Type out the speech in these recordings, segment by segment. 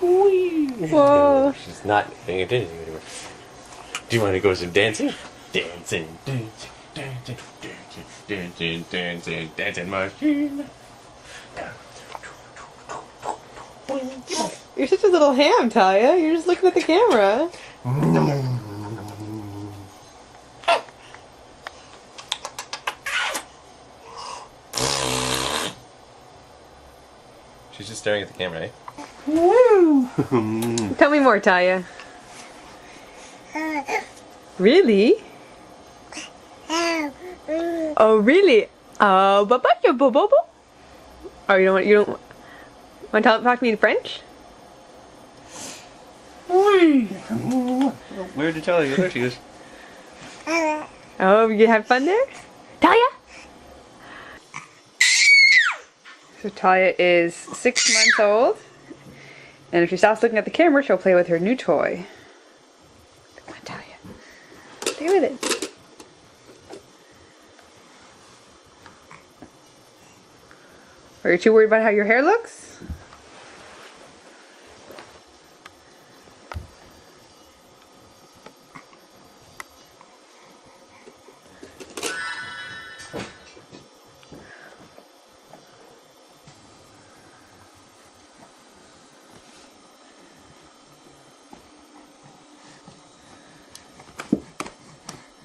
Whee! Whoa. She's not paying attention anymore. Do you want to go some dancing? Dancing, dancing, dancing, dancing, dancing, dancing, dancing machine. You're such a little ham, Talia. You're just looking at the camera. She's just staring at the camera, eh? Woo! Tell me more, Talia. Really? Oh, really? Oh, Oh, you don't want to talk to me in French? Where did Talia go? There she goes. Oh, you had fun there? Talia? So Talia is 6 months old. And if she stops looking at the camera, she'll play with her new toy. Come on, Talia. Play with it. Are you too worried about how your hair looks?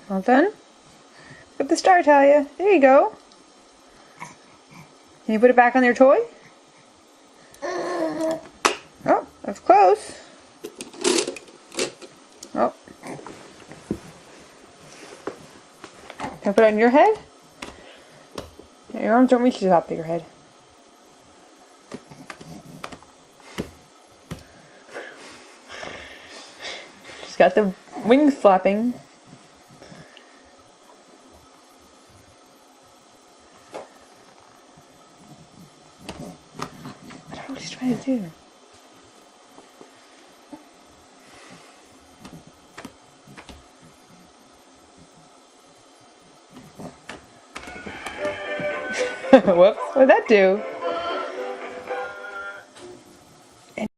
All done? Put the star, Talia. There you go. Can you put it back on your toy? Oh, that's close. Oh. Can I put it on your head? Your arms don't reach to the top of your head. She's got the wings flapping. I don't know what he's trying to do. Whoops, what'd that do?